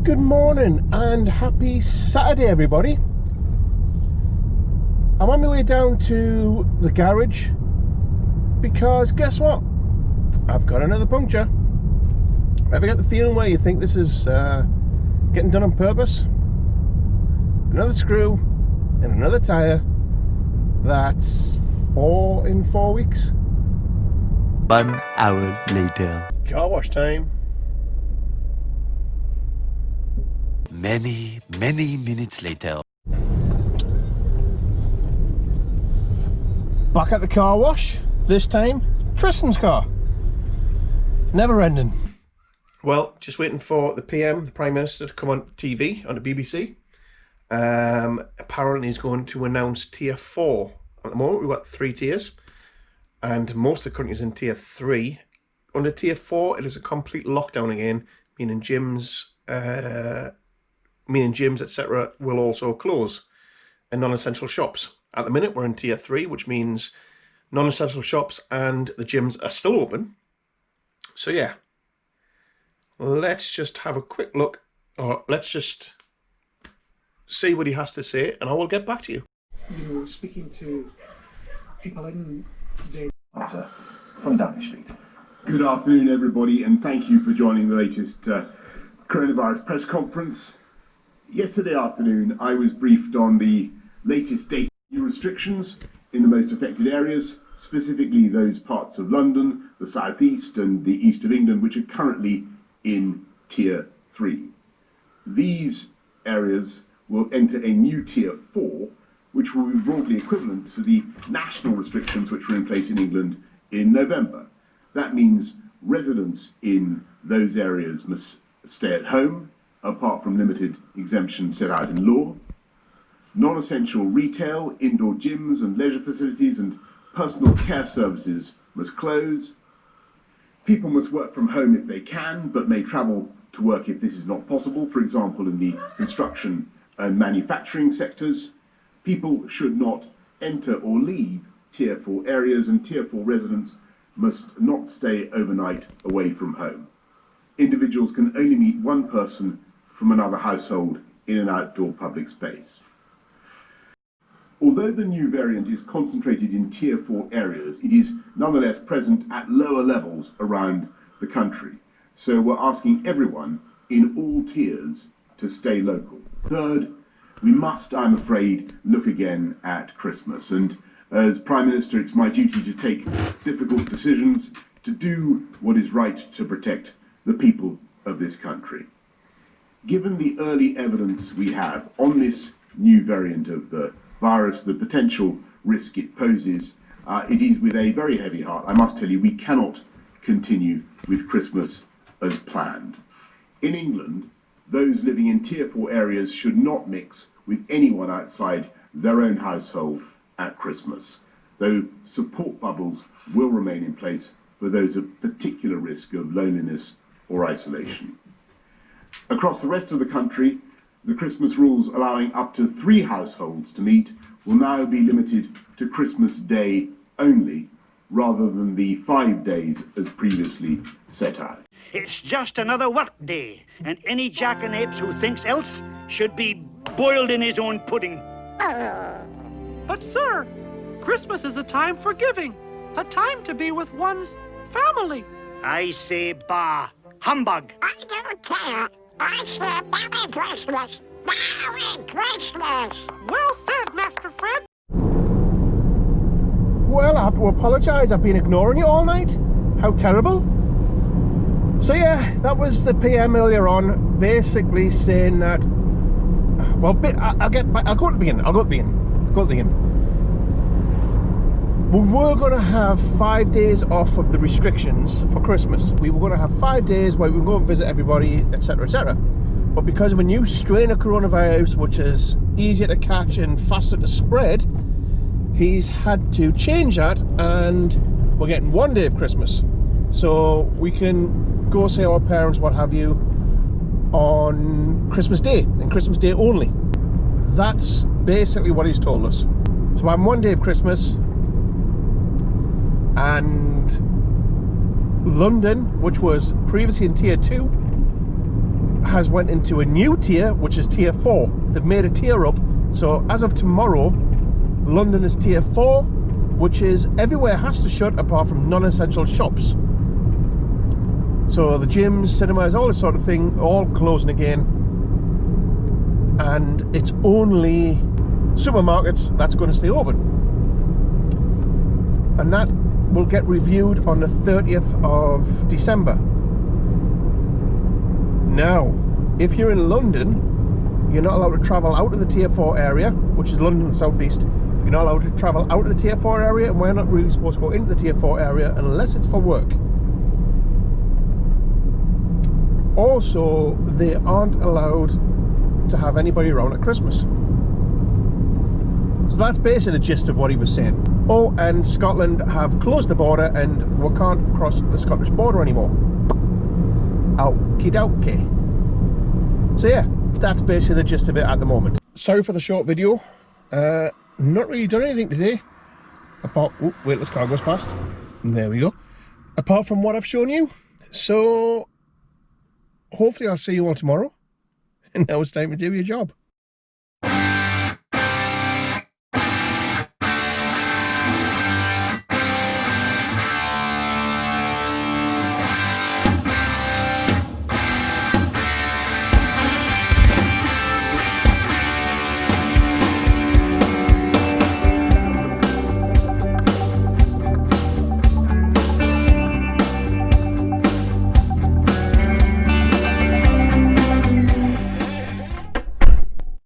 Good morning and happy Saturday, everybody. I'm on my way down to the garage because guess what? I've got another puncture. Ever get the feeling where you think this is getting done on purpose? Another screw and another tyre. That's 4 in 4 weeks. 1 hour later. Car wash time. Many minutes later. Back at the car wash, this time Tristan's car. Never ending. Well, just waiting for the PM, the Prime Minister, to come on TV, on the BBC. Apparently he's going to announce Tier 4. At the moment we've got 3 tiers, and most of the countries in Tier 3. Under Tier 4 it is a complete lockdown again, meaning gyms etc. will also close, and non-essential shops. At the minute we're in Tier 3, which means non-essential shops and the gyms are still open. So yeah, let's just have a quick look, or let's just see what he has to say, and I will get back to you. You know, speaking to people in the from Downing Street. Good afternoon, everybody, and thank you for joining the latest coronavirus press conference. Yesterday afternoon, I was briefed on the latest data restrictions in the most affected areas, specifically those parts of London, the South East and the East of England, which are currently in Tier 3. These areas will enter a new Tier 4, which will be broadly equivalent to the national restrictions which were in place in England in November. That means residents in those areas must stay at home, apart from limited exemptions set out in law. Non-essential retail, indoor gyms and leisure facilities and personal care services must close. People must work from home if they can, but may travel to work if this is not possible, for example in the construction and manufacturing sectors. People should not enter or leave Tier 4 areas, and Tier 4 residents must not stay overnight away from home. Individuals can only meet one person from another household in an outdoor public space. Although the new variant is concentrated in Tier 4 areas, it is nonetheless present at lower levels around the country. So we're asking everyone in all tiers to stay local. Third, we must, I'm afraid, look again at Christmas. And as Prime Minister, it's my duty to take difficult decisions, to do what is right to protect the people of this country. Given the early evidence we have on this new variant of the virus, the potential risk it poses, it is with a very heavy heart, I must tell you, we cannot continue with Christmas as planned. In England, those living in Tier 4 areas should not mix with anyone outside their own household at Christmas, though support bubbles will remain in place for those at particular risk of loneliness or isolation. Across the rest of the country, the Christmas rules allowing up to 3 households to meet will now be limited to Christmas Day only, rather than the 5 days as previously set out. It's just another work day, and any jackanapes who thinks else should be boiled in his own pudding. But sir, Christmas is a time for giving, a time to be with one's family. I say bah, humbug. I don't care. I say Merry Christmas. Merry Christmas. Well said, Master Fred. Well, I have to apologise, I've been ignoring you all night. How terrible. So yeah, that was the PM earlier on, basically saying that, well, I'll go to the beginning. We were going to have 5 days off of the restrictions for Christmas. We were going to have 5 days where we would go and visit everybody, etc, etc. But because of a new strain of coronavirus, which is easier to catch and faster to spread, he's had to change that, and we're getting 1 day of Christmas. So we can go see our parents, what have you, on Christmas Day, and Christmas Day only. That's basically what he's told us. So I'm 1 day of Christmas, and London, which was previously in Tier 2, has went into a new tier, which is tier 4. They've made a tier up. So as of tomorrow, London is tier 4, which is everywhere has to shut apart from non-essential shops. So the gyms, cinemas, all this sort of thing, all closing again. And it's only supermarkets that's going to stay open. And that will get reviewed on the 30th of December. Now, if you're in London, you're not allowed to travel out of the tier 4 area, which is London and South East. You're not allowed to travel out of the tier 4 area, and we're not really supposed to go into the tier 4 area unless it's for work. Also, they aren't allowed to have anybody around at Christmas. So that's basically the gist of what he was saying. Oh, and Scotland have closed the border and we can't cross the Scottish border anymore. Okie dokie. So yeah, that's basically the gist of it at the moment. Sorry for the short video. Not really done anything today. Apart, oh, wait, this car goes past. There we go. Apart from what I've shown you. So hopefully I'll see you all tomorrow. And now it's time to do your job.